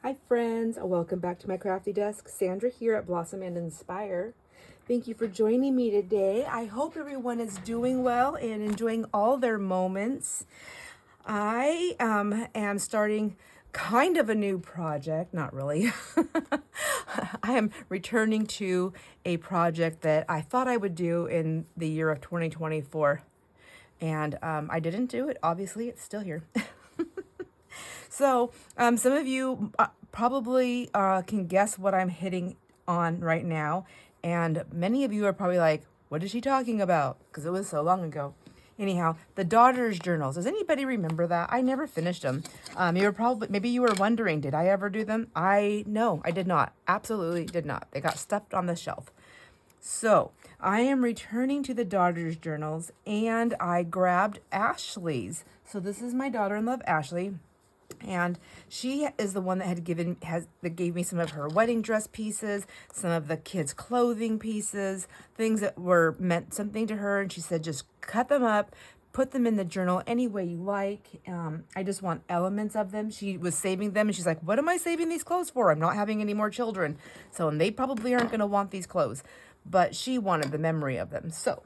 Hi friends, welcome back to my crafty desk. Sandra here at Blossom and Inspire. Thank you for joining me today. I hope everyone is doing well and enjoying all their moments. I am starting kind of a new project, not really. I am returning to a project that I thought I would do in the year of 2024. And I didn't do it. Obviously, it's still here. So, some of you probably can guess what I'm hitting on right now. And many of you are probably like, what is she talking about? Because it was so long ago. Anyhow, the daughter's journals. Does anybody remember that? I never finished them. Maybe you were wondering, did I ever do them? No, I did not. Absolutely did not. They got stuffed on the shelf. So I am returning to the daughter's journals and I grabbed Ashley's. So this is my daughter-in-law, Ashley. And she is the one that gave me some of her wedding dress pieces, some of the kids' clothing pieces, things that were meant something to her. And she said, just cut them up, put them in the journal any way you like. I just want elements of them. She was saving them and she's like, what am I saving these clothes for? I'm not having any more children. So, and they probably aren't going to want these clothes, but she wanted the memory of them. So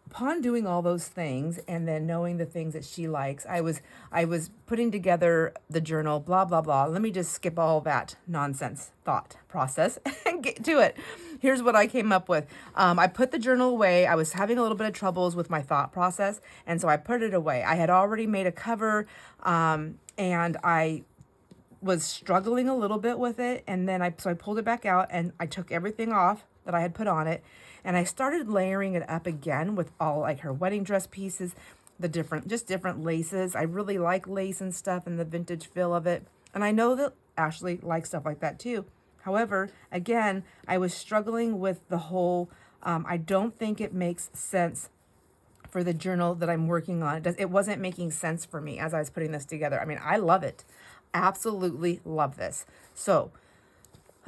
upon doing all those things and then knowing the things that she likes, I was putting together the journal, blah, blah, blah. Let me just skip all that nonsense thought process and get to it. Here's what I came up with. I put the journal away. I was having a little bit of troubles with my thought process, and so I put it away. I had already made a cover, and I was struggling a little bit with it, and then I pulled it back out and I took everything off that I had put on it, and I started layering it up again with all like her wedding dress pieces, the different laces. I really like lace and stuff and the vintage feel of it, and I know that Ashley likes stuff like that too. However, again, I was struggling with the whole I don't think it makes sense for the journal that I'm working on. It wasn't making sense for me as I was putting this together. I mean, I love it. Absolutely love this. So,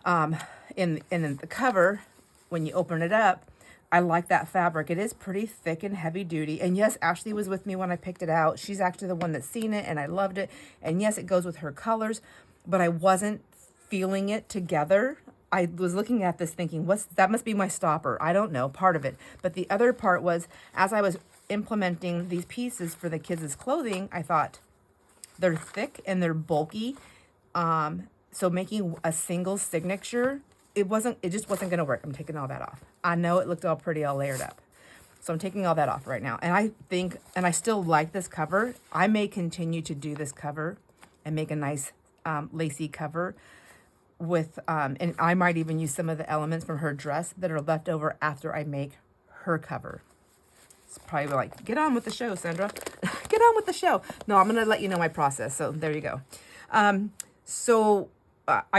in the cover, when you open it up, I like that fabric. It is pretty thick and heavy duty. And yes, Ashley was with me when I picked it out. She's actually the one that's seen it and I loved it. And yes, it goes with her colors, but I wasn't feeling it together. I was looking at this thinking, that must be my stopper. I don't know, part of it. But the other part was, as I was implementing these pieces for the kids' clothing, I thought, they're thick and they're bulky. So making a single signature, it just wasn't going to work. I'm taking all that off. I know it looked all pretty, all layered up. So I'm taking all that off right now. And I still like this cover. I may continue to do this cover and make a nice lacy cover with, and I might even use some of the elements from her dress that are left over after I make her cover. It's probably like, get on with the show, Sandra. Get on with the show. No, I'm going to let you know my process. So there you go. I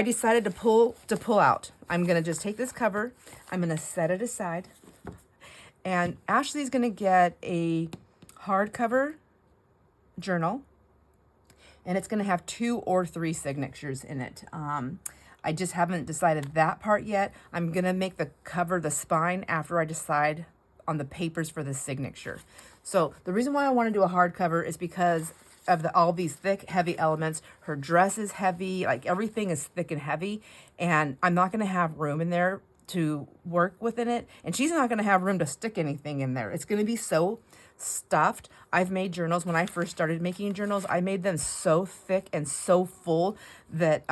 decided to pull out. I'm going to just take this cover. I'm going to set it aside. And Ashley's going to get a hardcover journal. And it's going to have 2 or 3 signatures in it. I just haven't decided that part yet. I'm going to make the cover the spine after I decide on the papers for the signature. So the reason why I want to do a hardcover is because of all these thick, heavy elements. Her dress is heavy, like everything is thick and heavy, and I'm not going to have room in there to work within it, and she's not going to have room to stick anything in there. It's going to be so stuffed. I've made journals when I first started making journals. I made them so thick and so full that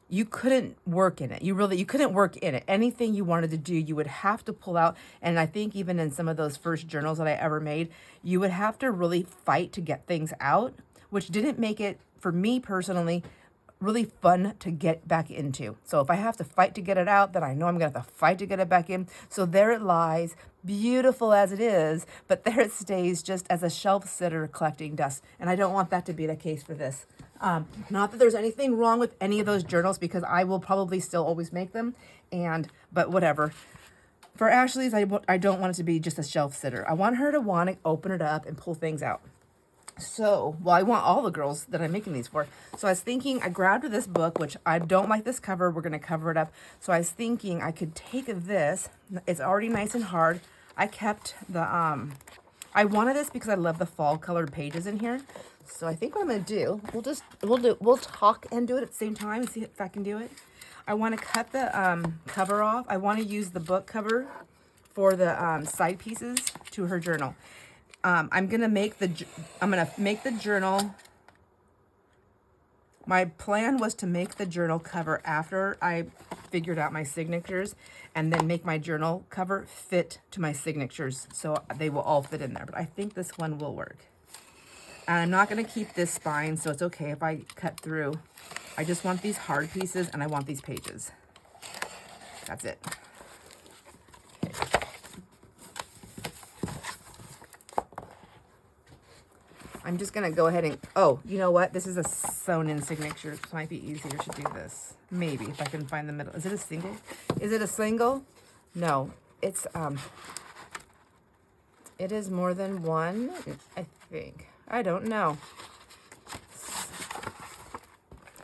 you couldn't work in it. You couldn't work in it. Anything you wanted to do, you would have to pull out. And I think even in some of those first journals that I ever made, you would have to really fight to get things out, which didn't make it, for me personally, really fun to get back into. So if I have to fight to get it out, then I know I'm going to have to fight to get it back in. So there it lies, beautiful as it is, but there it stays just as a shelf sitter collecting dust. And I don't want that to be the case for this. Not that there's anything wrong with any of those journals, because I will probably still always make them, but whatever. For Ashley's, I don't want it to be just a shelf sitter. I want her to want to open it up and pull things out. So, well, I want all the girls that I'm making these for. So I was thinking, I grabbed this book, which I don't like this cover. We're going to cover it up. So I was thinking I could take this. It's already nice and hard. I kept the, I wanted this because I love the fall colored pages in here. So I think what I'm gonna do, we'll talk and do it at the same time and see if I can do it. I want to cut the cover off. I want to use the book cover for the side pieces to her journal. I'm gonna make the journal. My plan was to make the journal cover after I figured out my signatures, and then make my journal cover fit to my signatures so they will all fit in there. But I think this one will work. And I'm not going to keep this spine, so it's okay if I cut through. I just want these hard pieces, and I want these pages. That's it. Okay. I'm just going to go ahead and, oh, you know what? This is a sewn-in signature. It might be easier to do this. Maybe, if I can find the middle. Is it a single? Is it a single? No. It's, it is more than one, I think. I don't know.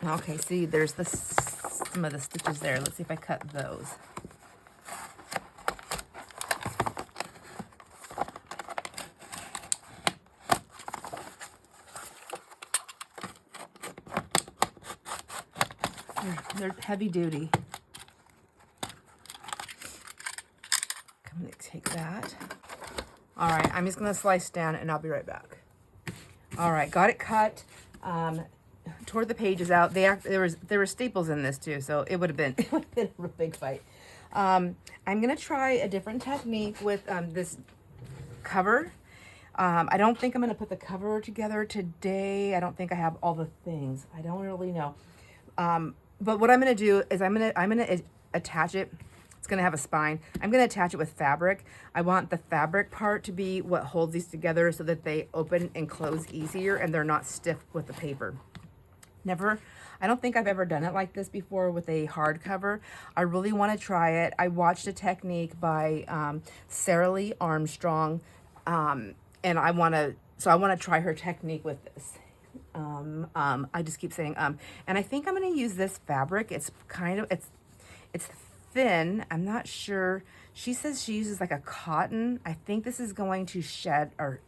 Okay, see, there's some of the stitches there. Let's see if I cut those. They're heavy duty. I'm going to take that. All right, I'm just going to slice down and I'll be right back. All right, got it cut. Tore the pages out. There were staples in this too, so it would have been a real big fight. I'm going to try a different technique with this cover. I don't think I'm going to put the cover together today. I don't think I have all the things. I don't really know. But what I'm going to do is I'm going to attach it. It's going to have a spine. I'm going to attach it with fabric. I want the fabric part to be what holds these together so that they open and close easier and they're not stiff with the paper. I don't think I've ever done it like this before with a hardcover. I really want to try it. I watched a technique by Sarah Lee Armstrong, and I want to try her technique with this. I just keep saying and I think I'm going to use this fabric. It's thin. I'm not sure. She says she uses like a cotton. I think this is going to shed or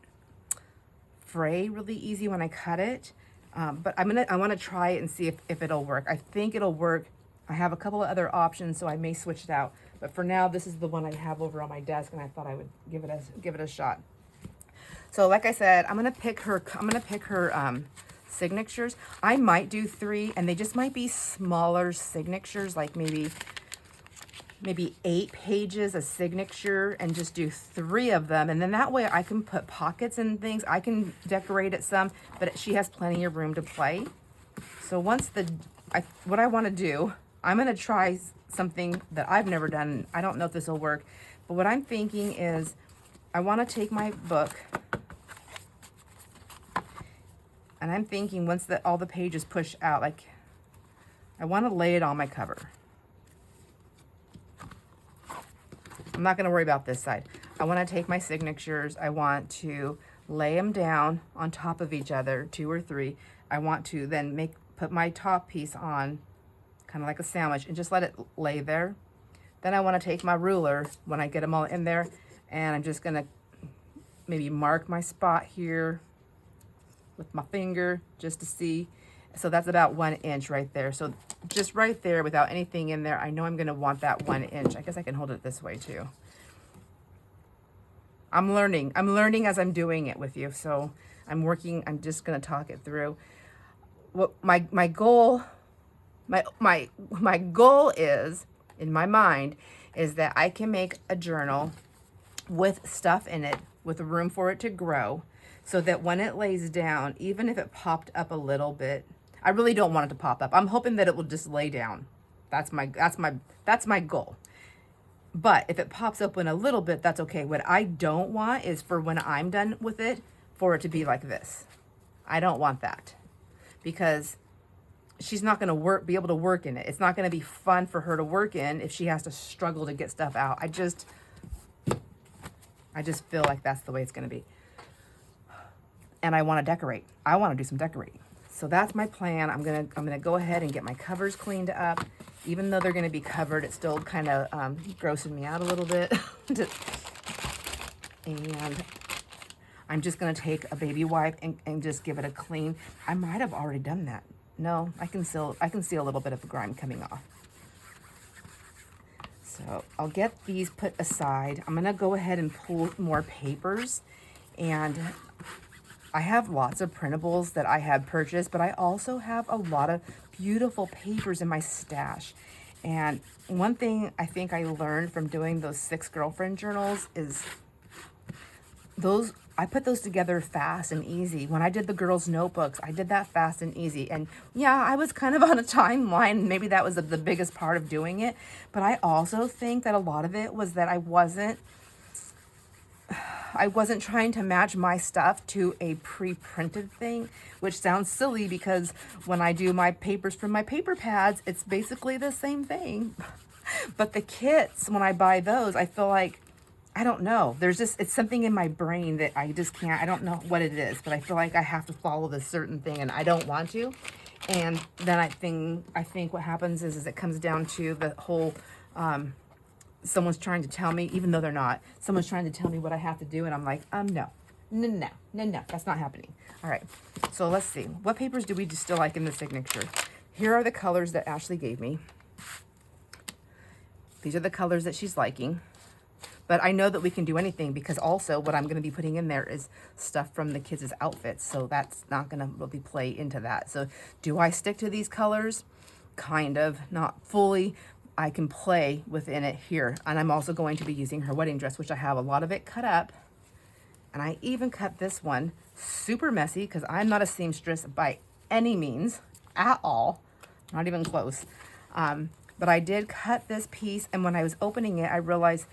fray really easy when I cut it. But I want to try it and see if it'll work. I think it'll work. I have a couple of other options, so I may switch it out. But for now, this is the one I have over on my desk, and I thought I would give it a shot. So like I said, I'm gonna pick her signatures. I might do 3, and they just might be smaller signatures, like maybe 8 pages a signature, and just do 3 of them. And then that way I can put pockets and things. I can decorate it some, but she has plenty of room to play. So once what I want to do, I'm going to try something that I've never done. I don't know if this will work, but what I'm thinking is I want to take my book, and I'm thinking once all the pages push out, like I want to lay it on my cover. I'm not going to worry about this side. I want to take my signatures. I want to lay them down on top of each other, 2 or 3. I want to then put my top piece on, kind of like a sandwich, and just let it lay there. Then I want to take my ruler when I get them all in there, and I'm just going to maybe mark my spot here with my finger just to see. So that's about 1 inch right there. So just right there without anything in there, I know I'm going to want that 1 inch. I guess I can hold it this way too. I'm learning as I'm doing it with you. So I'm just going to talk it through. What my goal is in my mind is that I can make a journal with stuff in it, with room for it to grow, so that when it lays down, even if it popped up a little bit, I really don't want it to pop up. I'm hoping that it will just lay down. That's my goal. But if it pops open a little bit, that's okay. What I don't want is for when I'm done with it, for it to be like this. I don't want that, because she's not going to be able to work in it. It's not going to be fun for her to work in if she has to struggle to get stuff out. I just feel like that's the way it's going to be. And I want to decorate. I want to do some decorating. So that's my plan. I'm gonna go ahead and get my covers cleaned up. Even though they're gonna be covered, it's still kind of grossing me out a little bit. And I'm just gonna take a baby wipe and just give it a clean. I might have already done that. No, I can see a little bit of the grime coming off. So I'll get these put aside. I'm gonna go ahead and pull more papers, and I have lots of printables that I have purchased, but I also have a lot of beautiful papers in my stash. And one thing I think I learned from doing those 6 girlfriend journals is I put those together fast and easy. When I did the girls' notebooks, I did that fast and easy. And yeah, I was kind of on a timeline. Maybe that was the biggest part of doing it. But I also think that a lot of it was that I wasn't trying to match my stuff to a pre-printed thing, which sounds silly because when I do my papers from my paper pads, it's basically the same thing. But the kits, when I buy those, I feel like, I don't know, it's something in my brain that I just can't, I don't know what it is, but I feel like I have to follow this certain thing and I don't want to. And then I think what happens is it comes down to the whole, someone's trying to tell me, even though they're not, someone's trying to tell me what I have to do, and I'm like, no, that's not happening. All right, so let's see. What papers do we still like in the signature? Here are the colors that Ashley gave me. These are the colors that she's liking. But I know that we can do anything because also what I'm going to be putting in there is stuff from the kids' outfits, so that's not going to really play into that. So do I stick to these colors? Kind of, not fully. I can play within it here. And I'm also going to be using her wedding dress, which I have a lot of it cut up. And I even cut this one super messy because I'm not a seamstress by any means at all. Not even close. But I did cut this piece, and when I was opening it, I realized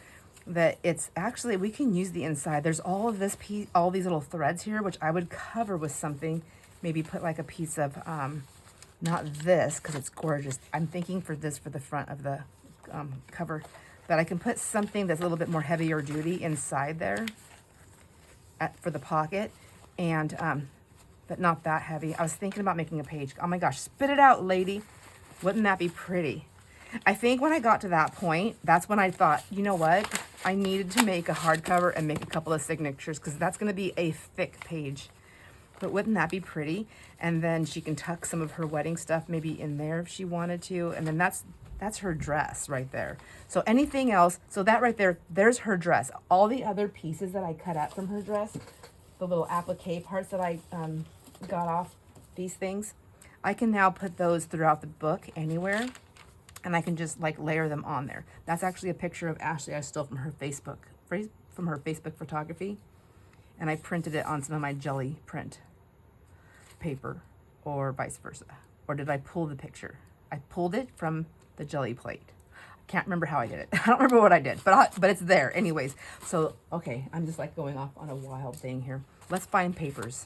that it's actually, we can use the inside. There's all of this piece, all these little threads here, which I would cover with something, maybe put like a piece of, not this, because it's gorgeous. I'm thinking for this, for the front of the cover, that I can put something that's a little bit more heavier duty inside there for the pocket, and, but not that heavy. I was thinking about making a page. Oh my gosh, spit it out, lady. Wouldn't that be pretty? I think when I got to that point, that's when I thought, you know what? I needed to make a hardcover and make a couple of signatures because that's going to be a thick page. But wouldn't that be pretty? And then she can tuck some of her wedding stuff maybe in there if she wanted to. And then that's her dress right there. So anything else, so that right there, there's her dress. All the other pieces that I cut out from her dress, the little applique parts that I got off these things, I can now put those throughout the book anywhere. And I can just like layer them on there. That's actually a picture of Ashley I stole from her Facebook photography. And I printed it on some of my jelly print paper, or vice versa. Or did I pull the picture? I pulled it from the jelly plate. I can't remember how I did it. I don't remember what I did, but it's there anyways. So, okay, I'm just like going off on a wild thing here. Let's find papers.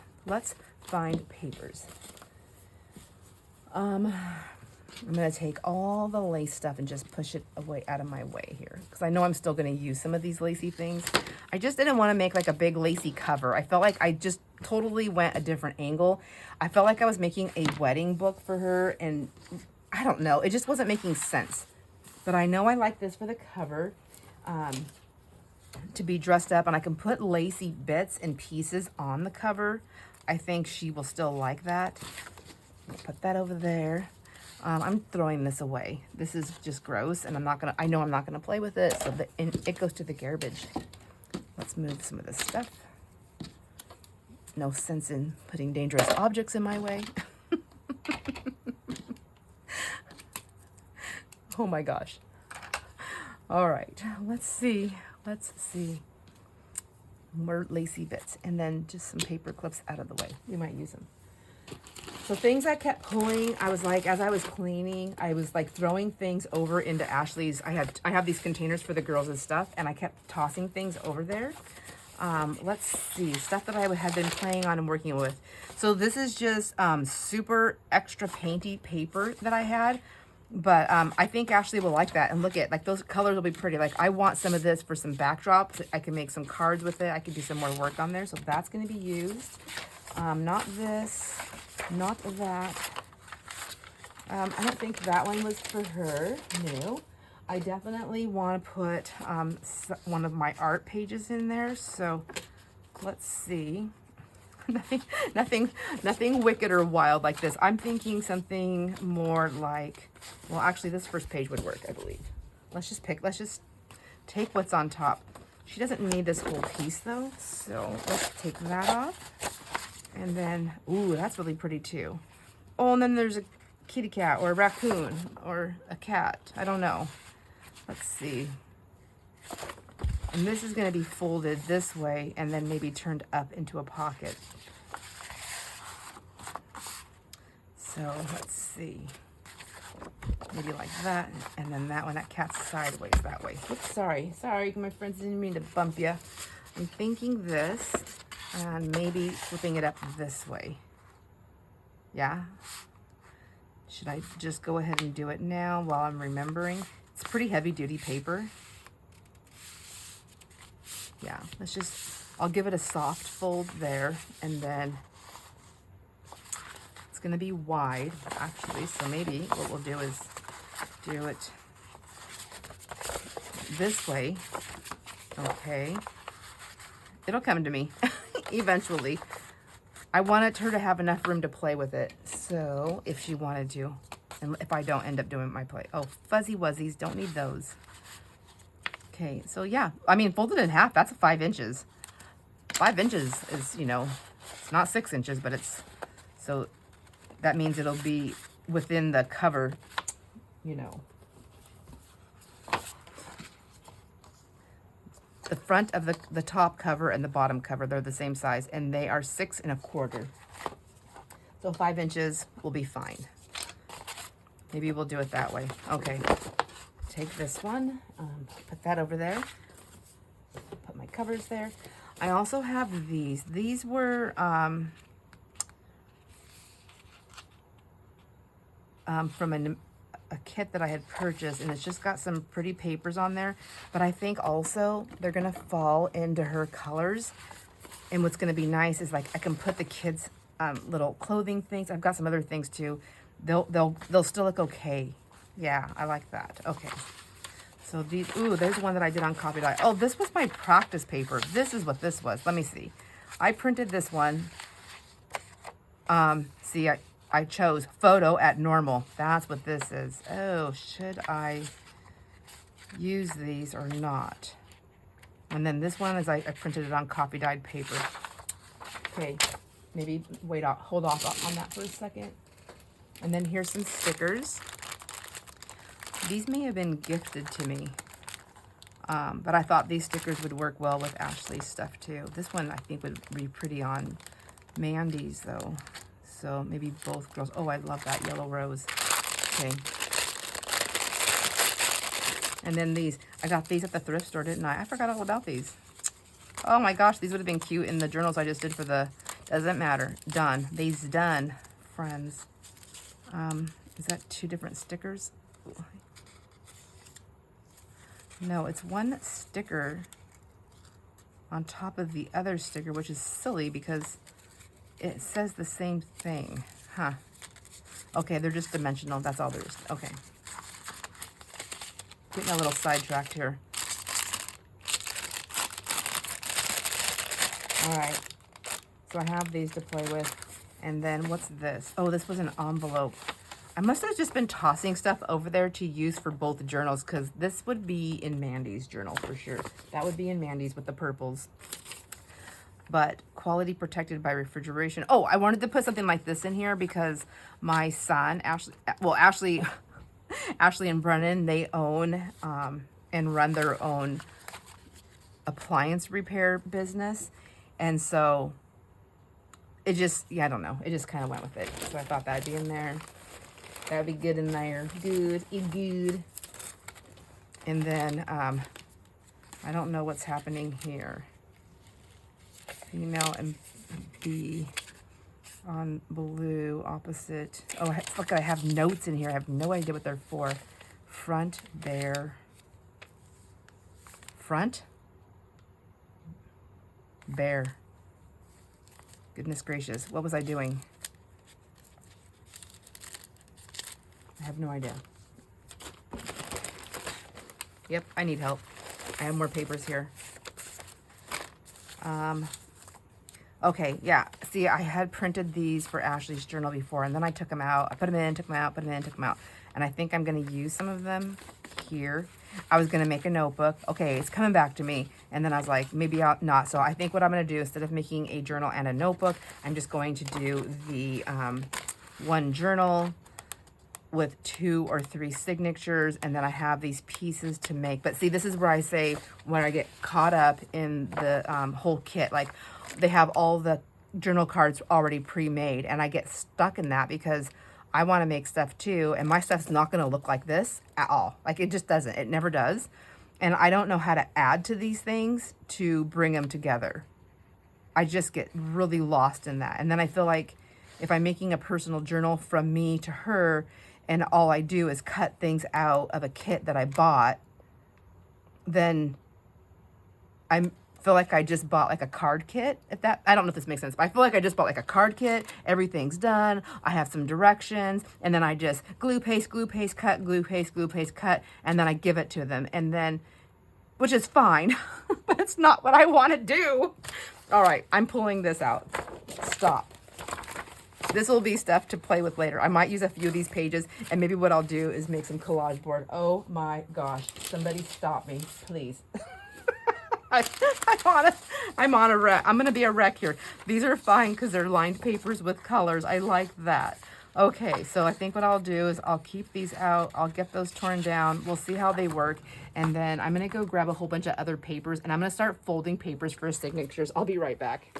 I'm going to take all the lace stuff and just push it away out of my way here, because I know I'm still going to use some of these lacy things. I just didn't want to make like a big lacy cover. I felt like I just totally went a different angle. I felt like I was making a wedding book for her, and I don't know, it just wasn't making sense. But I know I like this for the cover, to be dressed up, and I can put lacy bits and pieces on the cover. I think she will still like that. I'll put that over there. I'm throwing this away. This is just gross, and I know I'm not gonna play with it, so it goes to the garbage. Let's move some of this stuff. No sense in putting dangerous objects in my way. Oh my gosh. All right, let's see. More lacy bits, and then just some paper clips out of the way. We might use them. So things I kept pulling, I was like, as I was cleaning, I was like throwing things over into Ashley's. I have these containers for the girls and stuff, and I kept tossing things over there. Let's see, stuff that I had been playing on and working with. So this is just super extra painty paper that I had, but I think Ashley will like that. And look at, like, those colors will be pretty. Like, I want some of this for some backdrops. I can make some cards with it. I can do some more work on there, so that's going to be used. Not this. Not that. I don't think that one was for her. No. I definitely want to put one of my art pages in there. So let's see. Nothing wicked or wild like this. I'm thinking something more like, well, actually this first page would work, I believe. Let's just take what's on top. She doesn't need this whole piece though, so let's take that off. And then, ooh, that's really pretty too. Oh, and then there's a kitty cat or a raccoon or a cat. I don't know. Let's see. And this is going to be folded this way and then maybe turned up into a pocket. So let's see. Maybe like that. And then that one, that cat's sideways that way. Oops, sorry, my friends, didn't mean to bump you. I'm thinking this and maybe flipping it up this way. Yeah. Should I just go ahead and do it now while I'm remembering? It's pretty heavy duty paper. Yeah, I'll give it a soft fold there, and then it's gonna be wide actually, so maybe what we'll do is do it this way. Okay, it'll come to me eventually. I wanted her to have enough room to play with it, so if she wanted to, and if I don't end up doing my play. Oh, fuzzy wuzzies, don't need those. Okay, so yeah, I mean, folded in half, that's 5 inches. 5 inches is, you know, it's not 6 inches, but it's, so that means it'll be within the cover, you know. The front of the top cover and the bottom cover, they're the same size, and they are 6 1/4. So 5 inches will be fine. Maybe we'll do it that way. Okay, take this one, put that over there, put my covers there. I also have these. These were from a kit that I had purchased, and it's just got some pretty papers on there, but I think also they're gonna fall into her colors. And what's gonna be nice is, like, I can put the kids little clothing things. I've got some other things too. They'll still look okay. Yeah, I like that. Okay, so these, ooh, there's one that I did on copy dye. Oh, this was my practice paper. This is what this was. Let me see. I printed this one. See, I chose photo at normal. That's what this is. Oh, should I use these or not? And then this one is I printed it on copy dyed paper. Okay, maybe hold off on that for a second. And then here's some stickers. These may have been gifted to me, but I thought these stickers would work well with Ashley's stuff too. This one I think would be pretty on Mandy's though. So maybe both girls. Oh, I love that yellow rose. Okay. And then these, I got these at the thrift store, didn't I? I forgot all about these. Oh my gosh, these would have been cute in the journals I just did for the, doesn't matter. Done. These done, friends. Is that 2 different stickers? No, it's one sticker on top of the other sticker, which is silly because it says the same thing. Huh. Okay, they're just dimensional. That's all there is. Okay. Getting a little sidetracked here. All right. So I have these to play with. And then what's this? Oh, this was an envelope. I must have just been tossing stuff over there to use for both journals, because this would be in Mandy's journal for sure. That would be in Mandy's with the purples. But quality protected by refrigeration. Oh, I wanted to put something like this in here because my son, Ashley and Brennan, they own and run their own appliance repair business. And so it just, yeah, I don't know. It just kind of went with it. So I thought that'd be in there. That'd be good in there. Good. And then I don't know what's happening here. Female and B on blue opposite. Oh, look, I have notes in here. I have no idea what they're for. Front bear. Front bear. Goodness gracious. What was I doing? I have no idea. Yep, I need help. I have more papers here. Okay, yeah. See, I had printed these for Ashley's journal before, and then I took them out. I put them in, took them out, put them in, took them out. And I think I'm going to use some of them here. I was going to make a notebook. Okay, it's coming back to me. And then I was like, maybe I'll not. So I think what I'm going to do, instead of making a journal and a notebook, I'm just going to do the one journal with 2 or 3 signatures, and then I have these pieces to make. But see, this is where I say when I get caught up in the whole kit, like they have all the journal cards already pre-made, and I get stuck in that because I want to make stuff too, and my stuff's not going to look like this at all. Like it just doesn't. It never does. And I don't know how to add to these things to bring them together. I just get really lost in that. And then I feel like if I'm making a personal journal from me to her, and all I do is cut things out of a kit that I bought, then I feel like I just bought like a card kit. I don't know if this makes sense, but I feel like I just bought like a card kit. Everything's done. I have some directions, and then I just glue, paste, cut, glue, paste, cut, and then I give it to them. And then, which is fine, but it's not what I want to do. All right, I'm pulling this out. Stop. This will be stuff to play with later. I might use a few of these pages, and maybe what I'll do is make some collage board. Oh my gosh, somebody stop me, please. I'm on a wreck. I'm gonna be a wreck here. These are fine because they're lined papers with colors. I like that. Okay, so I think what I'll do is I'll keep these out. I'll get those torn down. We'll see how they work. And then I'm gonna go grab a whole bunch of other papers, and I'm gonna start folding papers for signatures. I'll be right back.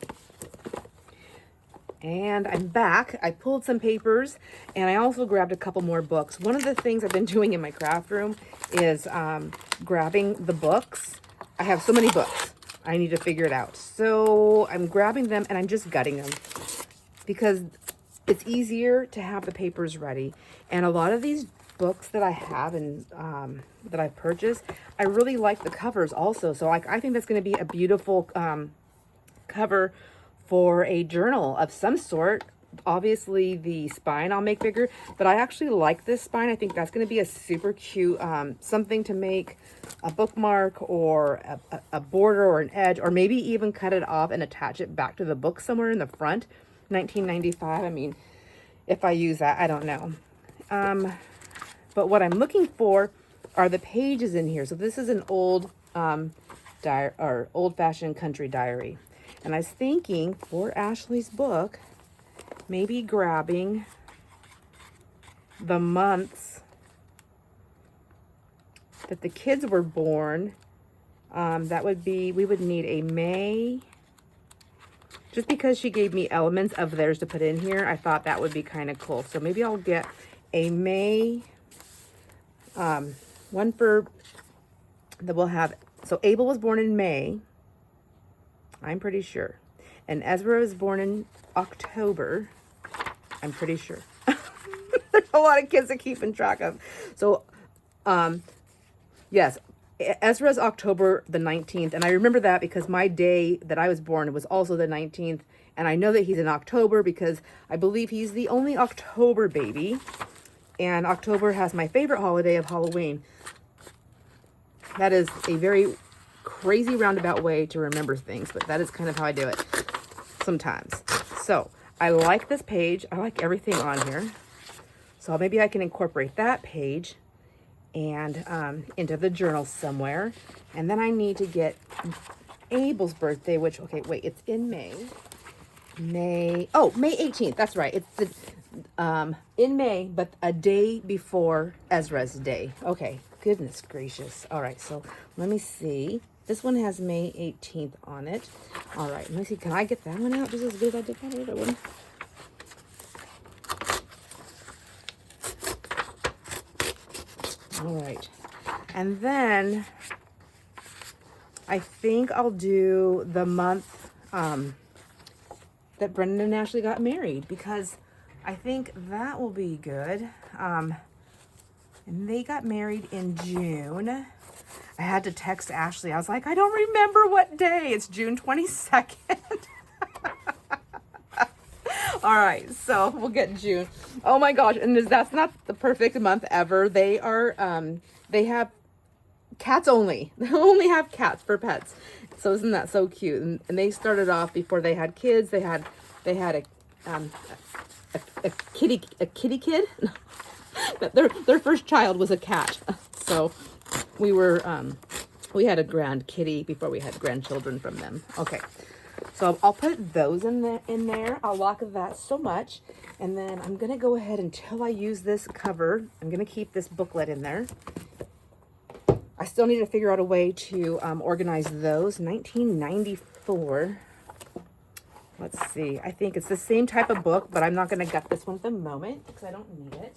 And I'm back. I pulled some papers, and I also grabbed a couple more books. One of the things I've been doing in my craft room is grabbing the books. I have so many books. I need to figure it out. So I'm grabbing them, and I'm just gutting them because it's easier to have the papers ready. And a lot of these books that I have and that I've purchased, I really like the covers also. So I think that's going to be a beautiful cover for a journal of some sort. Obviously the spine I'll make bigger, but I actually like this spine. I think that's going to be a super cute something to make a bookmark or a border or an edge, or maybe even cut it off and attach it back to the book somewhere in the front. 1995. I mean, if I use that, I don't know. But what I'm looking for are the pages in here. So this is an old old-fashioned country diary. And I was thinking for Ashley's book, maybe grabbing the months that the kids were born. That would be, we would need a May. Just because she gave me elements of theirs to put in here, I thought that would be kind of cool. So maybe I'll get a May, one for, that we'll have, so Abel was born in May. I'm pretty sure. And Ezra was born in October. I'm pretty sure. There's a lot of kids to keep in track of. So, yes, Ezra's October the 19th. And I remember that because my day that I was born was also the 19th. And I know that he's in October because I believe he's the only October baby. And October has my favorite holiday of Halloween. That is a very crazy roundabout way to remember things, but that is kind of how I do it sometimes. So I like this page. I like everything on here. So maybe I can incorporate that page and into the journal somewhere. And then I need to get Abel's birthday, which, okay, wait, it's in May. May 18th. That's right. It's the, in May, but a day before Ezra's day. Okay, goodness gracious. All right, so let me see. This one has May 18th on it. All right, let me see. Can I get that one out just as good as I did that other one? All right. And then I think I'll do the month that Brendan and Ashley got married, because I think that will be good. And they got married in June. I had to text Ashley. I was like, I don't remember what day. It's June 22nd. All right, so we'll get June. Oh my gosh, and that's not the perfect month ever. They are, they have cats only. They only have cats for pets. So isn't that so cute? And they started off before they had kids. They had a kitty kid. their first child was a cat. So we had a grand kitty before we had grandchildren from them. Okay. So I'll put those in there. I'll lock that so much. And then I'm going to go ahead until I use this cover. I'm going to keep this booklet in there. I still need to figure out a way to organize those. 1994. Let's see. I think it's the same type of book, but I'm not going to gut this one at the moment because I don't need it.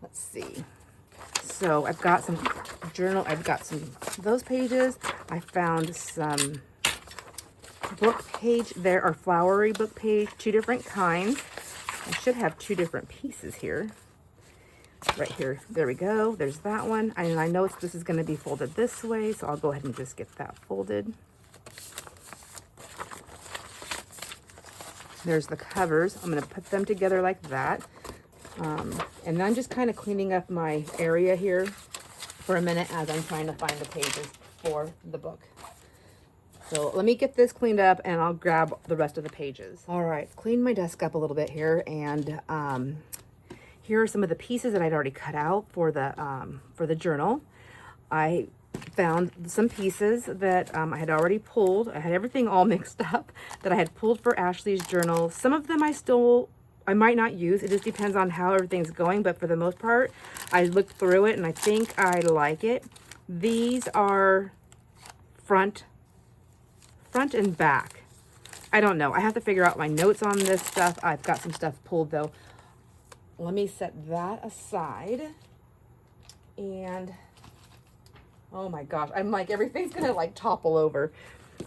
Let's see. So I've got some journal. I've got some those pages. I found some book page. There are flowery book page, 2 different kinds. I should have 2 different pieces here. Right here. There we go. There's that one. And I know this is going to be folded this way, so I'll go ahead and just get that folded. There's the covers. I'm going to put them together like that. And I'm just kind of cleaning up my area here for a minute as I'm trying to find the pages for the book. So let me get this cleaned up and I'll grab the rest of the pages. All right, clean my desk up a little bit here, and here are some of the pieces that I'd already cut out for the journal. I found some pieces that I had already pulled. I had everything all mixed up that I had pulled for Ashley's journal. Some of them I might not use. It just depends on how everything's going, but for the most part, I looked through it and I think I like it. These are front and back. I don't know. I have to figure out my notes on this stuff. I've got some stuff pulled though. Let me set that aside. And oh my gosh, I'm like, everything's gonna like topple over.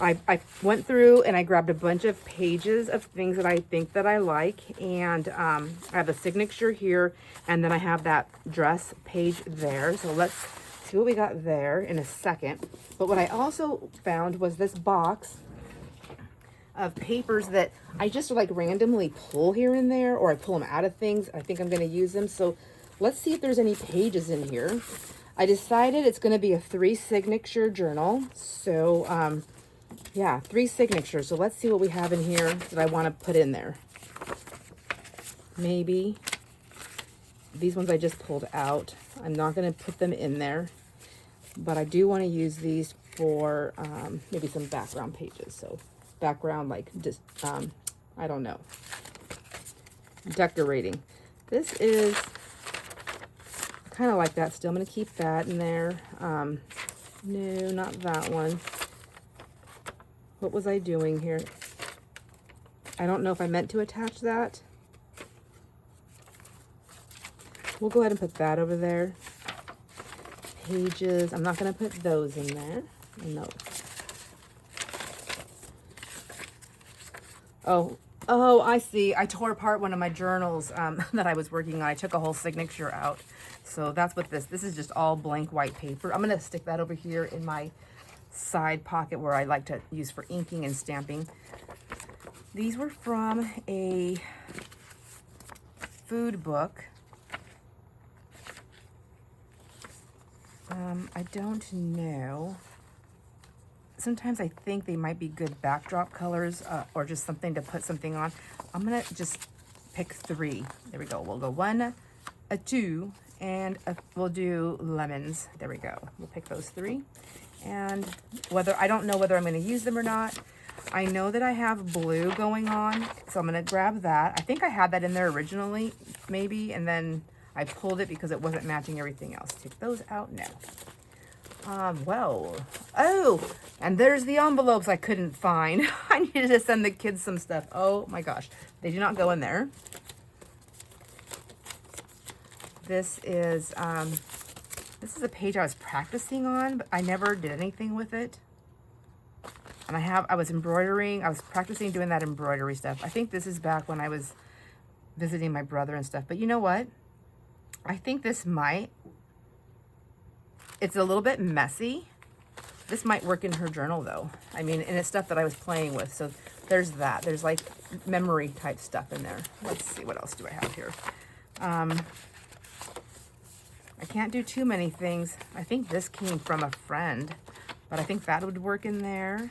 I went through and I grabbed a bunch of pages of things that I think that I like. And I have a signature here, and then I have that dress page there. So let's see what we got there in a second. But what I also found was this box of papers that I just like randomly pull here and there, or I pull them out of things. I think I'm going to use them. So let's see if there's any pages in here. I decided it's going to be a 3 signature journal. So yeah, 3 signatures. So let's see what we have in here that I want to put in there. Maybe these ones I just pulled out. I'm not going to put them in there, but I do want to use these for maybe some background pages. So background, like just, I don't know, decorating. This is kind of like that still. I'm going to keep that in there. No, not that one. What was I doing here? I don't know if I meant to attach that. We'll go ahead and put that over there. Pages, I'm not going to put those in there. No. Oh, I see. I tore apart one of my journals that I was working on. I took a whole signature out. So that's what this is, just all blank white paper. I'm going to stick that over here in my side pocket where I like to use for inking and stamping. These were from a food book. I don't know. Sometimes I think they might be good backdrop colors or just something to put something on. I'm going to just pick 3. There we go. We'll go 1, a 2, and we'll do lemons. There we go. We'll pick those 3. And I don't know whether I'm going to use them or not. I know that I have blue going on, so I'm going to grab that. I think I had that in there originally, maybe, and then I pulled it because it wasn't matching everything else. Take those out now. Oh, and there's the envelopes I couldn't find. I needed to send the kids some stuff. Oh my gosh, they do not go in there. This is a page I was practicing on, but I never did anything with it. And I was embroidering. I was practicing doing that embroidery stuff. I think this is back when I was visiting my brother and stuff. But you know what? I think it's a little bit messy. This might work in her journal though. I mean, and it's stuff that I was playing with. So there's that. There's like memory type stuff in there. Let's see, what else do I have here? I can't do too many things. I think this came from a friend. but I think that would work in there.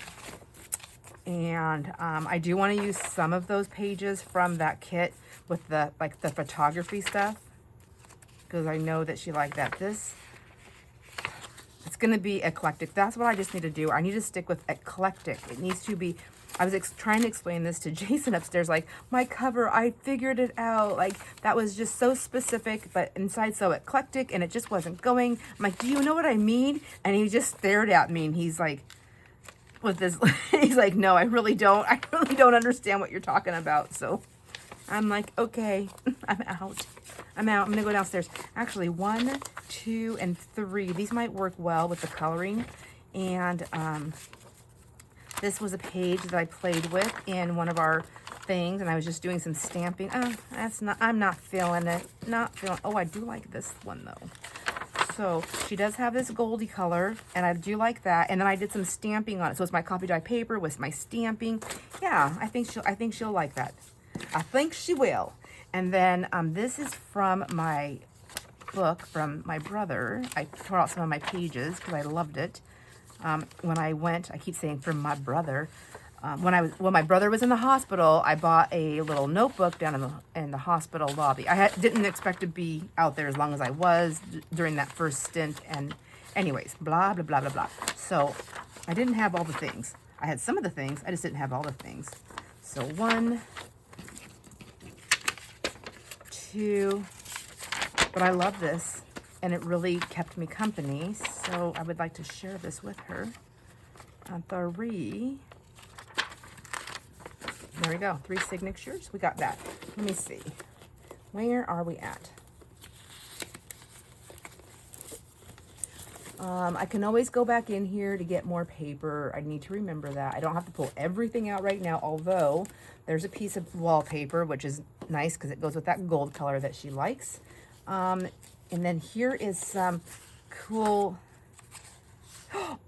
And I do want to use some of those pages from that kit with the the photography stuff, because I know that she liked that. It's going to be eclectic. That's what I just need to do. I need to stick with eclectic. It needs to be, I was trying to explain this to Jason upstairs, like, my cover, I figured it out. Like, that was just so specific, but inside so eclectic, and it just wasn't going. I'm like, do you know what I mean? And he just stared at me, and he's like, with this, he's like, no, I really don't understand what you're talking about. So I'm like, okay, I'm out. I'm gonna go downstairs. Actually, 1, 2, and 3, these might work well with the coloring. And this was a page that I played with in one of our things, and I was just doing some stamping. Oh, I'm not feeling it. Oh, I do like this one though. So she does have this goldy color, and I do like that. And then I did some stamping on it. So it's my copy dye paper with my stamping. Yeah, I think she'll like that. I think she will. And then this is from my book from my brother. I tore out some of my pages because I loved it. When I went, I keep saying from my brother. When my brother was in the hospital, I bought a little notebook down in the hospital lobby. I didn't expect to be out there as long as I was during that first stint. And anyways, blah, blah, blah, blah, blah. So I didn't have all the things. I had some of the things. I just didn't have all the things. So 1, 2, but I love this. And it really kept me company. So I would like to share this with her. 3. There we go, 3 signatures. We got that. Let me see. Where are we at? I can always go back in here to get more paper. I need to remember that. I don't have to pull everything out right now, although there's a piece of wallpaper, which is nice because it goes with that gold color that she likes. And then here is some cool...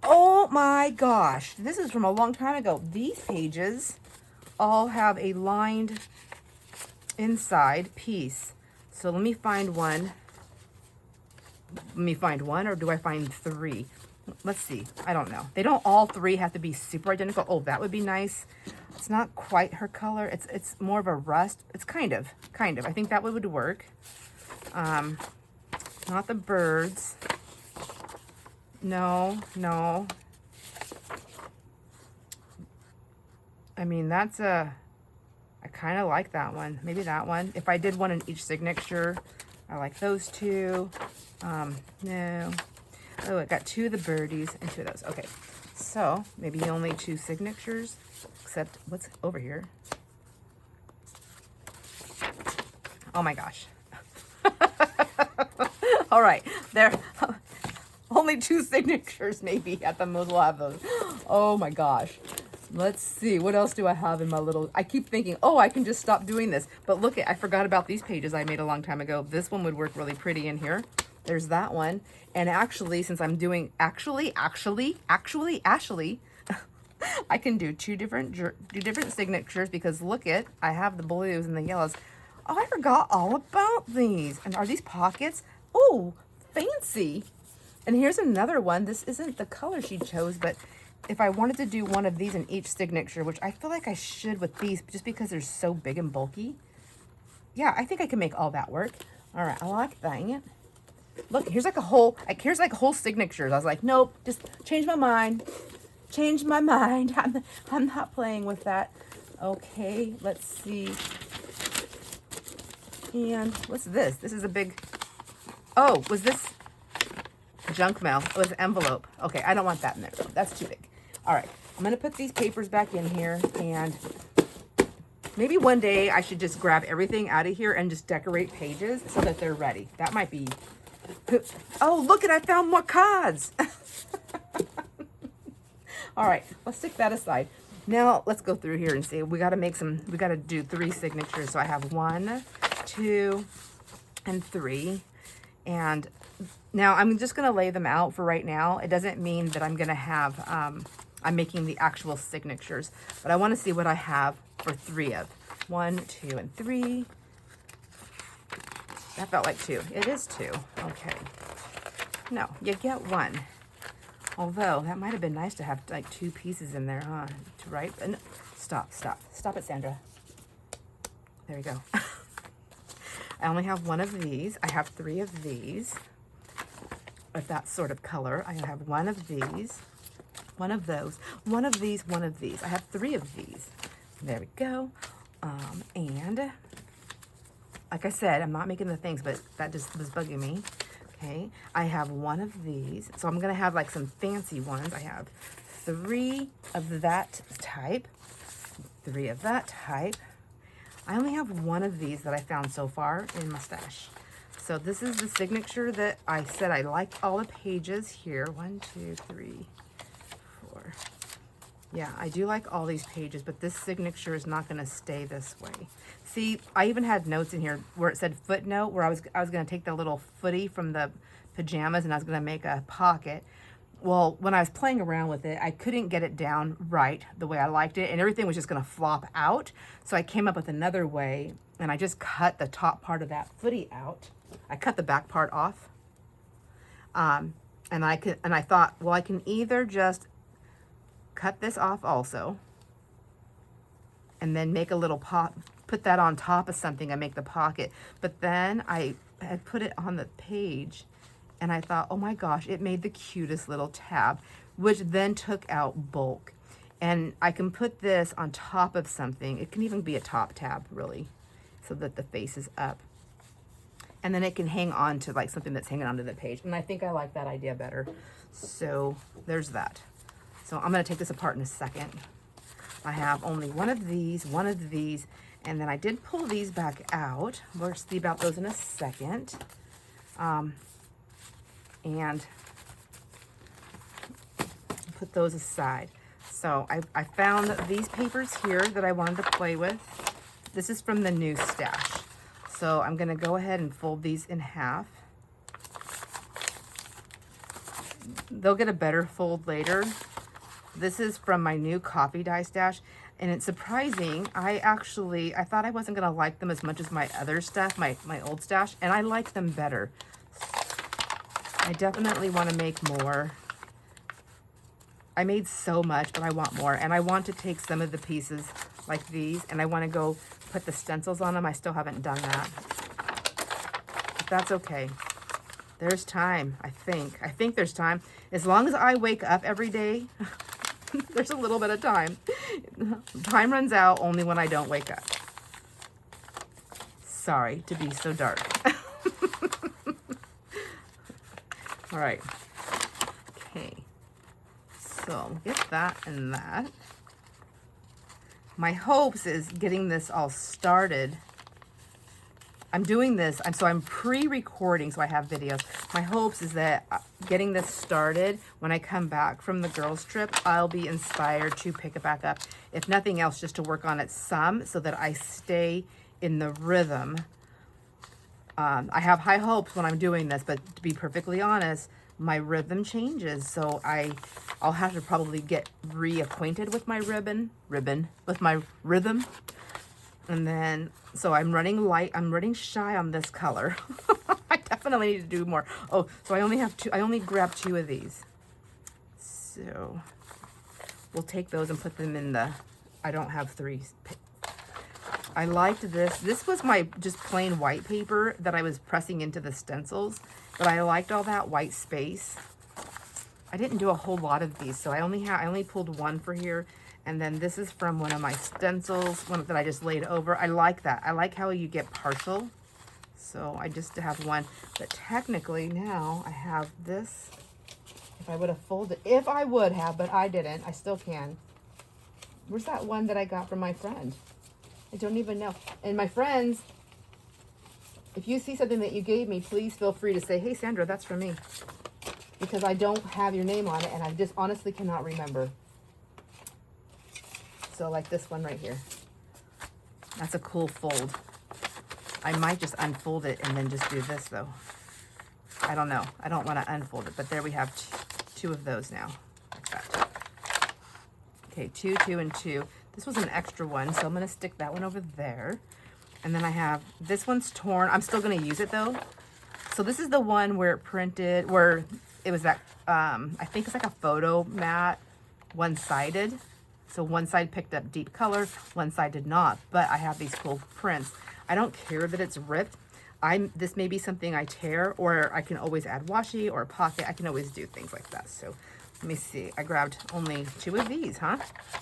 Oh my gosh, this is from a long time ago. These pages all have a lined inside piece. So let me find one. Or do I find 3? Let's see. I don't know. They don't all 3 have to be super identical. Oh, that would be nice. It's not quite her color. It's more of a rust. It's kind of. I think that would work. Not the birds. No. I mean, I kind of like that one. Maybe that one. If I did one in each signature, I like those 2. No. Oh, I got 2 of the birdies and 2 of those. Okay. So maybe only 2 signatures, except what's over here? Oh my gosh. All right. There. Only 2 signatures maybe at the most. We'll have those. Oh my gosh. Let's see. What else do I have in my little... I keep thinking, oh, I can just stop doing this. But look, I forgot about these pages I made a long time ago. This one would work really pretty in here. There's that one. And actually, since I'm doing... Actually, I can do two different signatures because look it, I have the blues and the yellows. Oh, I forgot all about these. And are these pockets? Oh, fancy. And here's another one. This isn't the color she chose, but if I wanted to do one of these in each signature, which I feel like I should with these just because they're so big and bulky. Yeah, I think I can make all that work. All right, I like that. Look, here's like a whole signatures. I was like, nope, just change my mind. Change my mind. I'm not playing with that. Okay, let's see. And what's this? This is a big, oh, was this junk mail? It was an envelope. Okay, I don't want that in there. That's too big. All right, I'm gonna put these papers back in here, and maybe one day I should just grab everything out of here and just decorate pages so that they're ready. That might be, oh, look it, I found more cards. All right, let's stick that aside. Now let's go through here and see. We got to do 3 signatures. So I have 1, 2, and 3. And now I'm just going to lay them out for right now. It doesn't mean that I'm going to have, I'm making the actual signatures, but I want to see what I have for 3 of. 1, 2, and 3. That felt like 2. It is 2. Okay. No, you get 1. Although, that might have been nice to have like 2 pieces in there, huh? To write. And stop it, Sandra. There you go. I only have 1 of these. I have 3 of these. Of that sort of color. I have 1 of these. 1 of those. 1 of these. 1 of these. I have 3 of these. There we go. And like I said, I'm not making the things, but that just was bugging me. Okay, I have 1 of these. So I'm gonna have like some fancy ones. I have 3 of that type, 3 of that type. I only have 1 of these that I found so far in my stash. So this is the signature that I said I liked all the pages here. 1, 2, 3, 4. Yeah, I do like all these pages, but this signature is not gonna stay this way. See, I even had notes in here where it said footnote, where I was gonna take the little footy from the pajamas and I was gonna make a pocket. Well, when I was playing around with it, I couldn't get it down right the way I liked it, and everything was just gonna flop out. So I came up with another way, and I just cut the top part of that footy out. I cut the back part off. And I thought, well, I can either just cut this off also, and then make a little put that on top of something and make the pocket. But then I had put it on the page and I thought, oh my gosh, it made the cutest little tab, which then took out bulk. And I can put this on top of something. It can even be a top tab, really, so that the face is up. And then it can hang on to like something that's hanging onto the page. And I think I like that idea better. So there's that. So I'm gonna take this apart in a second. I have only 1 of these, 1 of these, and then I did pull these back out. We'll see about those in a second. And put those aside. So I found these papers here that I wanted to play with. This is from the new stash. So I'm gonna go ahead and fold these in half. They'll get a better fold later. This is from my new coffee dye stash, and it's surprising. I thought I wasn't gonna like them as much as my other stuff, my old stash, and I like them better. I definitely wanna make more. I made so much, but I want more, and I want to take some of the pieces like these, and I wanna go put the stencils on them. I still haven't done that, but that's okay. There's time, I think. I think there's time. As long as I wake up every day, there's a little bit of time. Time runs out only when I don't wake up. Sorry to be so dark. All right. Okay. So get that and that. My hopes is getting this all started. I'm doing this, I'm pre-recording, so I have videos. My hopes is that getting this started, when I come back from the girls' trip, I'll be inspired to pick it back up. If nothing else, just to work on it some, so that I stay in the rhythm. I have high hopes when I'm doing this, but to be perfectly honest, my rhythm changes. So I'll have to probably get reacquainted with my with my rhythm. And then, so I'm running light, I'm running shy on this color. I definitely need to do more. Oh, so I only grabbed 2 of these. So we'll take those and put them in the, I don't have 3. I liked this. This was my just plain white paper that I was pressing into the stencils, but I liked all that white space. I didn't do a whole lot of these, so I only pulled 1 for here. And then this is from one of my stencils, one that I just laid over. I like that. I like how you get partial. So I just have 1. But technically now I have this. If I would have folded, if I would have, but I didn't. I still can. Where's that one that I got from my friend? I don't even know. And my friends, if you see something that you gave me, please feel free to say, hey, Sandra, that's for me. Because I don't have your name on it, and I just honestly cannot remember. So like this one right here. That's a cool fold. I might just unfold it and then just do this though. I don't know. I don't want to unfold it, but there we have 2 of those now. Like that. Okay, 2, 2, and 2. This was an extra one, so I'm going to stick that one over there. And then I have, this one's torn. I'm still going to use it though. So this is the one where it printed, where it was that, I think it's like a photo mat, one-sided. So one side picked up deep color, one side did not, but I have these cool prints. I don't care that it's ripped. This may be something I tear, or I can always add washi or pocket. I can always do things like that. So let me see. I grabbed only 2 of these, huh?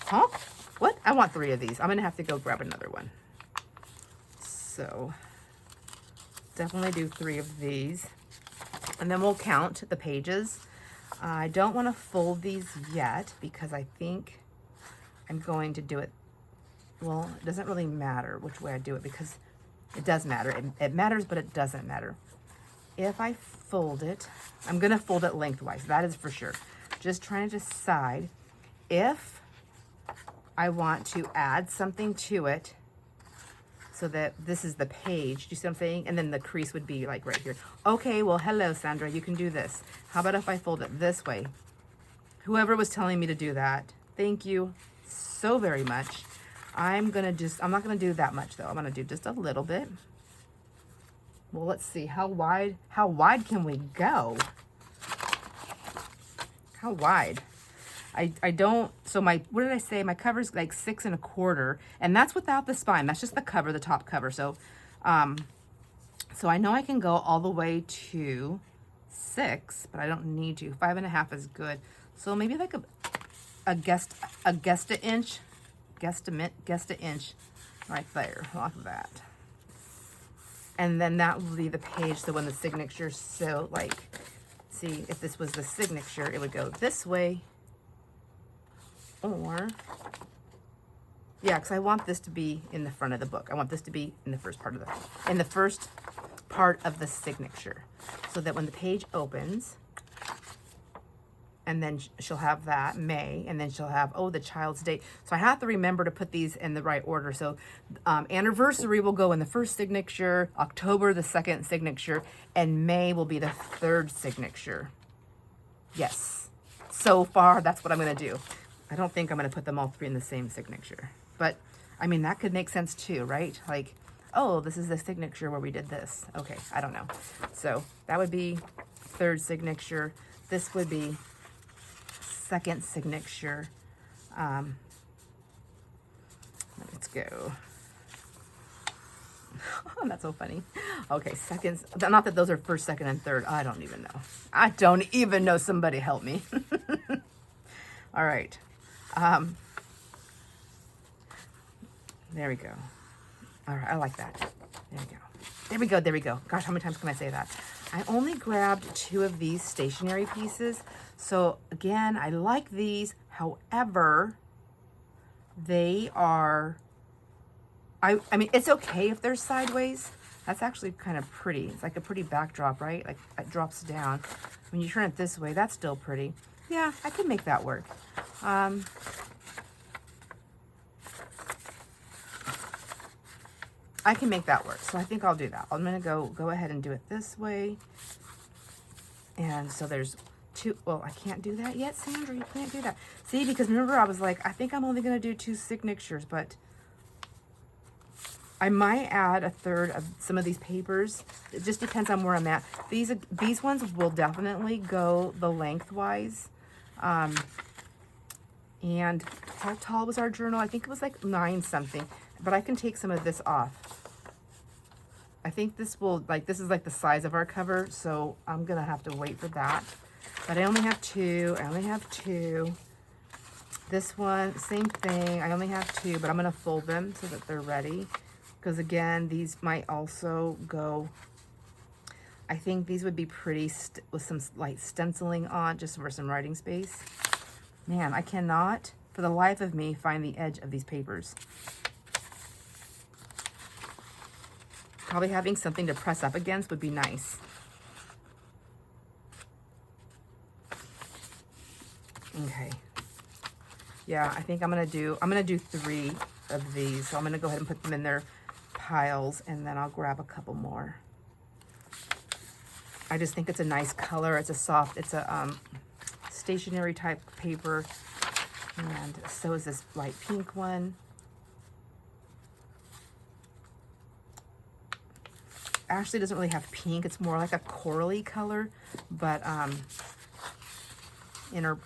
Huh? What? I want 3 of these. I'm gonna have to go grab another one. So definitely do 3 of these. And then we'll count the pages. I don't want to fold these yet because I think I'm going to do it, well, it doesn't really matter which way I do it because it does matter. It matters, but it doesn't matter. If I fold it, I'm going to fold it lengthwise. That is for sure. Just trying to decide if I want to add something to it so that this is the page. Do you see what I'm saying? And then the crease would be like right here. Okay, well, hello, Sandra. You can do this. How about if I fold it this way? Whoever was telling me to do that, thank you so very much. I'm not gonna do that much though. I'm gonna do just a little bit. Well, let's see, how wide can we go? How wide? I don't, so what did I say? My cover's like 6 1/4, and that's without the spine. That's just the cover, the top cover. So, so I know I can go all the way to 6, but I don't need to. 5 1/2 is good. So maybe like a guess an inch right there, like that. And then that will be the page. So when the signature, so like, see, if this was the signature, it would go this way. Or, yeah, because I want this to be in the front of the book. I want this to be in the first part of the signature, so that when the page opens, and then she'll have that May, and then she'll have, oh, the child's date. So I have to remember to put these in the right order. So anniversary will go in the first signature, October the second signature, and May will be the third signature. Yes, so far that's what I'm gonna do. I don't think I'm gonna put them all 3 in the same signature, but I mean, that could make sense too, right? Like, oh, this is the signature where we did this. Okay, I don't know. So that would be third signature. This would be second signature. Let's go. That's so funny. Okay, seconds. Not that those are first, second, and third. I don't even know. I don't even know. Somebody help me. All right. There we go. All right, I like that. There we go. There we go. There we go. Gosh, how many times can I say that? I only grabbed 2 of these stationery pieces. So again, I like these. However, they are, I mean, it's okay if they're sideways. That's actually kind of pretty. It's like a pretty backdrop, right? Like it drops down. When you turn it this way, that's still pretty. Yeah, I could make that work. I can make that work. So I think I'll do that. I'm gonna go ahead and do it this way. And so there's 2, well, I can't do that yet, Sandra, you can't do that. See, because remember I was like, I think I'm only gonna do 2 signatures, but I might add a third of some of these papers. It just depends on where I'm at. These ones will definitely go the lengthwise. And how tall was our journal? I think it was like 9 something, but I can take some of this off. I think this will, like, this is like the size of our cover, so I'm gonna have to wait for that. But I only have 2. This one, same thing. I only have 2, but I'm gonna fold them so that they're ready. Because again, these might also go, I think these would be pretty with some light stenciling on, just for some writing space. Man, I cannot, for the life of me, find the edge of these papers. Probably having something to press up against would be nice. Okay. Yeah, I think I'm gonna do 3 of these. So I'm gonna go ahead and put them in their piles, and then I'll grab a couple more. I just think it's a nice color. It's a soft, it's a stationery type paper, and so is this light pink one. Ashley doesn't really have pink. It's more like a corally color, but in her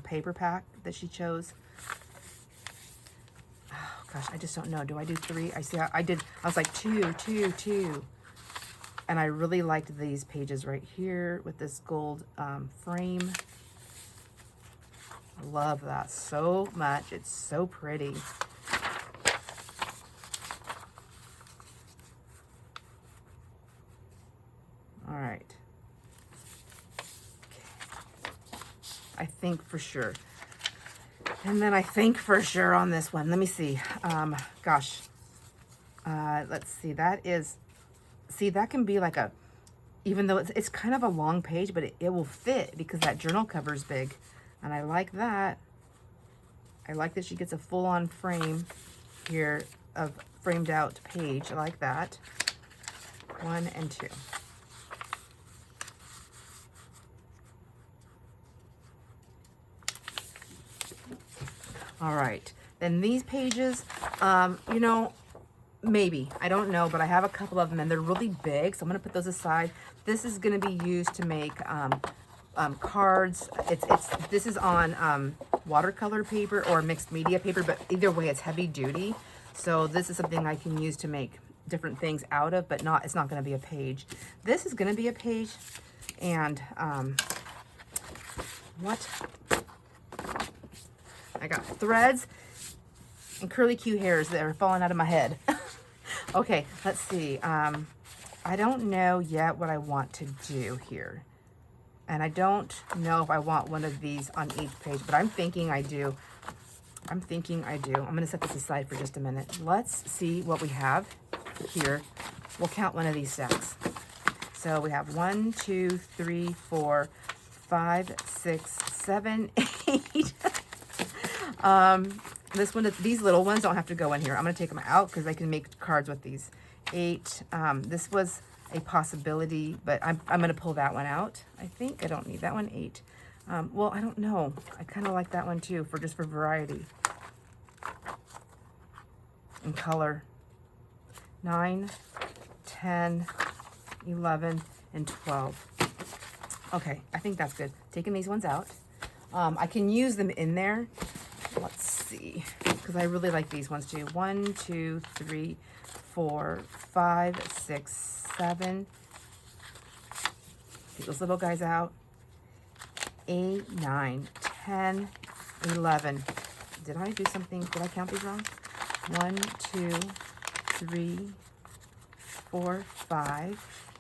paper pack that she chose. Oh gosh, I just don't know. Do I do 3? I see how I did. I was like 2, 2, 2. And I really liked these pages right here with this gold frame. I love that so much. It's so pretty. All right. Okay. I think for sure. And then I think for sure on this one. Let me see. Gosh. Let's see. That is... See, that can be like a... Even though it's kind of a long page, but it will fit because that journal cover is big. And I like that. I like that she gets a full-on frame here of framed out page. I like that. 1 and 2. All right. Then these pages, you know, maybe. I don't know, but I have a couple of them and they're really big. So I'm going to put those aside. This is going to be used to make cards. This is on watercolor paper or mixed media paper, but either way it's heavy duty. So this is something I can use to make different things out of, but it's not going to be a page. This is going to be a page. And what? I got threads and curly cute hairs that are falling out of my head. Okay, let's see. I don't know yet what I want to do here. And I don't know if I want one of these on each page, but I'm thinking I do. I'm thinking I do. I'm going to set this aside for just a minute. Let's see what we have here. We'll count one of these stacks. So we have 1, 2, 3, 4, 5, 6, 7, 8. This one, these little ones don't have to go in here. I'm going to take them out because I can make cards with these. 8. This was a possibility, but I'm going to pull that one out. I think I don't need that one. 8. Well, I don't know. I kind of like that one too, just for variety and color. 9, 10, 11, and 12. Okay, I think that's good. Taking these ones out. I can use them in there. Let's see, because I really like these ones too. 1, 2, 3, 4, 5, 6, 7. Take those little guys out. 8, 9, 10, 11. Did I do something? Did I count these wrong? 1, 2, 3, 4, 5,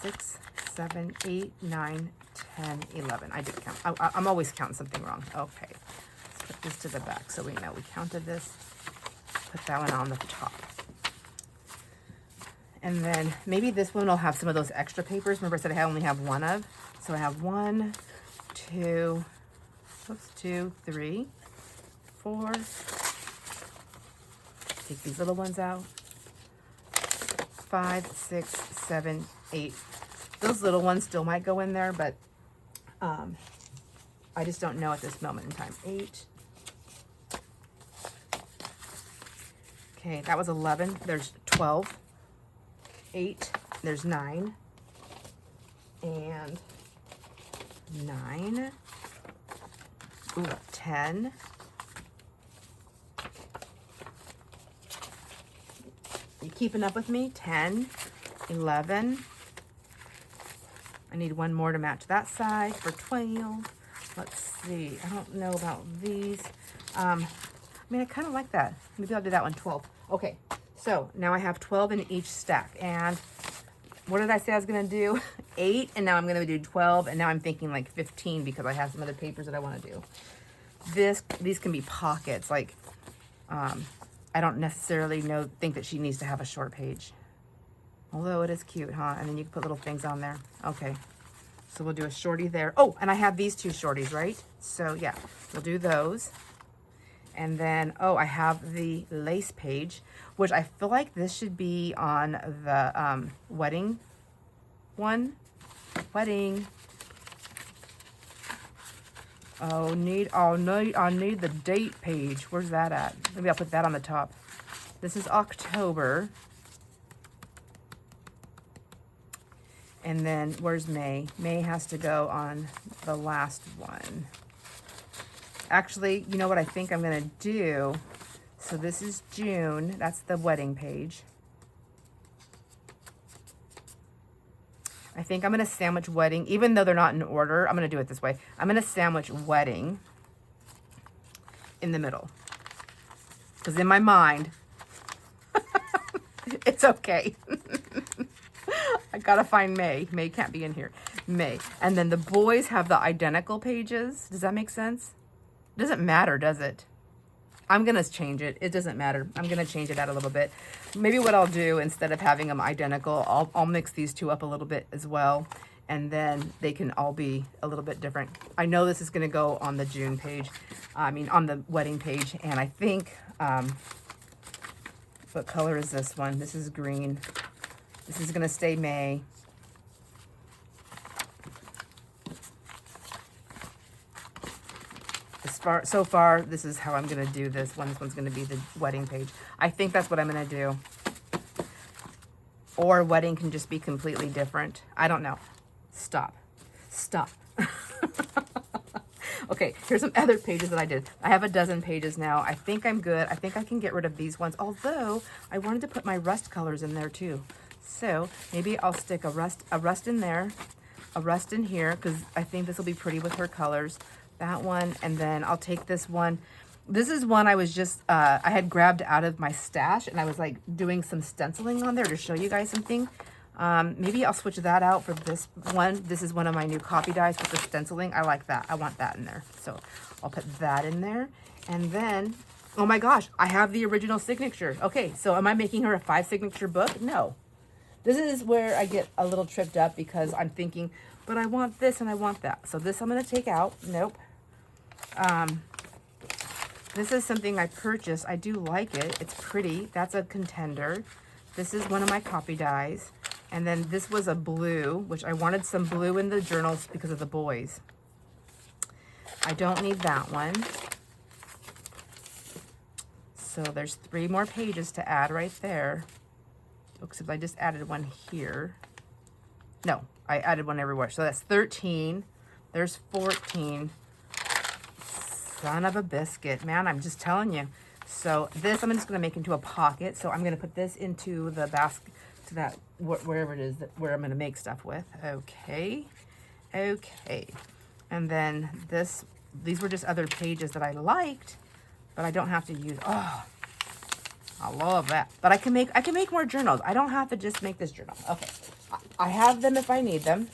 6, 7, 8, 9, 10, 11. I did count. I'm always counting something wrong. Okay. Let's put this to the back so we know we counted this. Put that one on the top. And then maybe this one will have some of those extra papers. Remember I said I only have one of. So I have 1, 2, 3, 4. Take these little ones out. 5, 6, 7, 8. Those little ones still might go in there, but I just don't know at this moment in time. 8. Okay, that was 11. There's 12. 8. There's 9. And 9. Ooh, 10. You keeping up with me? 10, 11. I need one more to match that side for 12. Let's see. I don't know about these. I mean, I kind of like that. Maybe I'll do that one, 12. Okay, so now I have 12 in each stack. And what did I say I was going to do? 8, and now I'm going to do 12, and now I'm thinking like 15 because I have some other papers that I want to do. These can be pockets. Like, I don't necessarily think that she needs to have a short page. Although it is cute, huh? And then you can put little things on there. Okay, so we'll do a shorty there. Oh, and I have these 2 shorties, right? So yeah, we'll do those. And then, oh, I have the lace page, which I feel like this should be on the wedding one. Wedding. Oh, I need the date page. Where's that at? Maybe I'll put that on the top. This is October. And then where's May? May has to go on the last one. Actually, you know what I think I'm gonna do? So this is June, that's the wedding page. I think I'm gonna sandwich wedding, even though they're not in order, I'm gonna do it this way. I'm gonna sandwich wedding in the middle. Because in my mind, it's okay. I gotta find May. May can't be in here. May. And then the boys have the identical pages. Does that make sense? It doesn't matter, does it? I'm gonna change it. It doesn't matter. I'm gonna change it out a little bit. Maybe what I'll do, instead of having them identical, I'll mix these two up a little bit as well. And then they can all be a little bit different. I know this is gonna go on the June page. I mean, on the wedding page. And I think, what color is this one? This is green. This is gonna stay May. So far, this is how I'm gonna do this one. This one's gonna be the wedding page. I think that's what I'm gonna do. Or wedding can just be completely different. I don't know. Stop. Okay, here's some other pages that I did. I have a dozen pages now. I think I'm good. I think I can get rid of these ones. Although, I wanted to put my rust colors in there too. So, maybe I'll stick a rust in there, a rust in here, because I think this will be pretty with her colors. That one, and then I'll take this one. This is one I was just, I had grabbed out of my stash, and I was like doing some stenciling on there to show you guys something. Maybe I'll switch that out for this one. This is one of my new copy dies with the stenciling. I like that. I want that in there. So I'll put that in there. And then, oh my gosh, I have the original signature. Okay, so am I making her a 5 signature book? No. This is where I get a little tripped up because I'm thinking, but I want this and I want that. So this I'm going to take out. Nope. This is something I purchased. I do like it. It's pretty. That's a contender. This is one of my copy dies. And then this was a blue, which I wanted some blue in the journals because of the boys. I don't need that one. So there's 3 more pages to add right there. Except I just added one here. No, I added one everywhere. So that's 13. There's 14. Son of a biscuit, man, I'm just telling you. So this I'm just going to make into a pocket. So I'm going to put this into the basket, to that, wherever it is, where I'm going to make stuff with. Okay. And then these were just other pages that I liked, but I don't have to use. Oh, I love that. But I can make more journals. I don't have to just make this journal. Okay. I have them if I need them.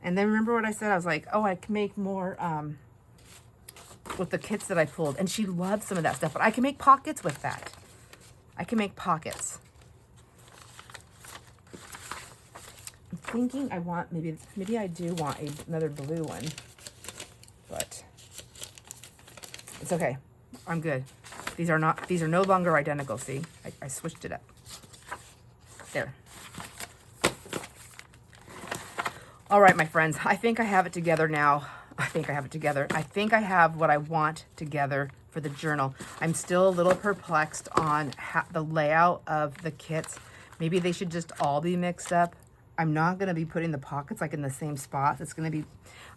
And then remember what I said? I was like, oh, I can make more, with the kits that I pulled, and she loves some of that stuff, but I can make pockets with that. I can make pockets. I'm thinking I want, maybe I do want another blue one, but it's okay. I'm good. These are no longer identical. See, I switched it up. There. All right, my friends, I think I have it together now. I think I have what I want together for the journal. I'm still a little perplexed on the layout of the kits. Maybe they should just all be mixed up. I'm not going to be putting the pockets like in the same spots. It's going to be,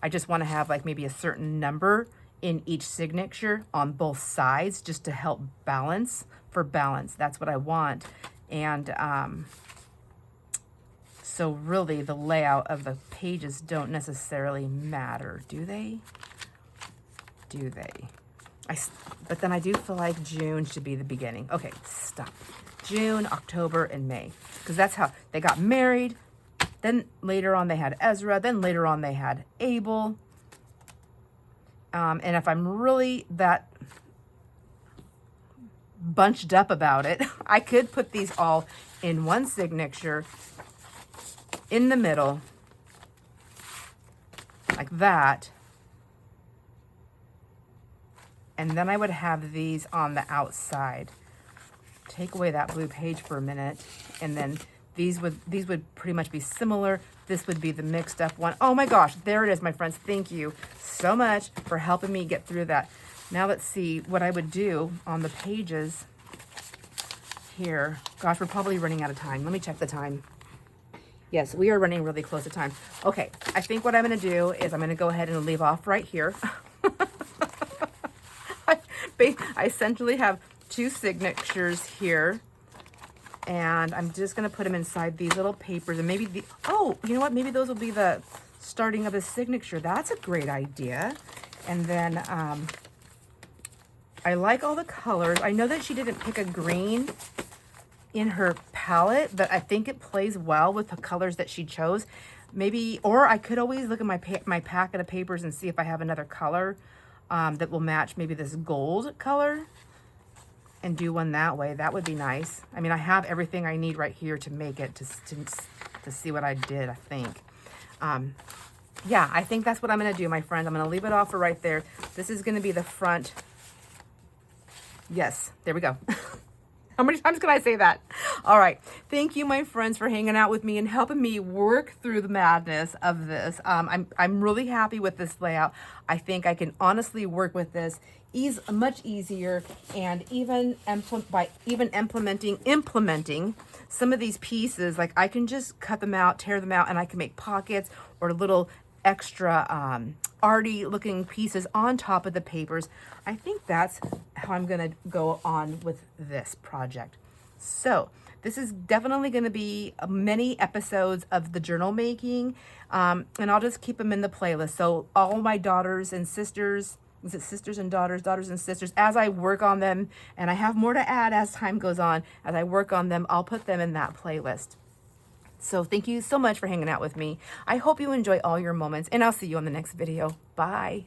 I just want to have like maybe a certain number in each signature on both sides just to help balance, for balance. That's what I want. And so really the layout of the pages don't necessarily matter, do they? Do they? But then I do feel like June should be the beginning. Okay, stop. June, October, and May. Because that's how they got married. Then later on they had Ezra. Then later on they had Abel. And if I'm really that bunched up about it, I could put these all in one signature in the middle, like that. And then I would have these on the outside. Take away that blue page for a minute, and then these would pretty much be similar. This would be the mixed up one. Oh my gosh, there it is, my friends. Thank you so much for helping me get through that. Now let's see what I would do on the pages here. Gosh, we're probably running out of time. Let me check the time. Yes, we are running really close to time. Okay, I think what I'm going to do is I'm going to go ahead and leave off right here. I essentially have 2 signatures here, and I'm just going to put them inside these little papers, and maybe oh, you know what? Maybe those will be the starting of the signature. That's a great idea. And then I like all the colors. I know that she didn't pick a green in her palette, but I think it plays well with the colors that she chose. Maybe, or I could always look at my packet of papers and see if I have another color that will match maybe this gold color and do one that way. That would be nice. I mean, I have everything I need right here to make it, to see what I did, I think. Yeah, I think that's what I'm going to do, my friends. I'm going to leave it off for right there. This is going to be the front. Yes, there we go. How many times can I say that? All right. Thank you, my friends, for hanging out with me and helping me work through the madness of this. I'm really happy with this layout. I think I can honestly work with this much easier, and even implementing some of these pieces, like I can just cut them out, tear them out, and I can make pockets or little extra arty looking pieces on top of the papers. I think that's how I'm gonna go on with this project. So this is definitely going to be many episodes of the journal making, and I'll just keep them in the playlist. So all my daughters and sisters, is it sisters and daughters and sisters, as I work on them, and I have more to add as time goes on, as I work on them, I'll put them in that playlist. So thank you so much for hanging out with me. I hope you enjoy all your moments, and I'll see you on the next video. Bye.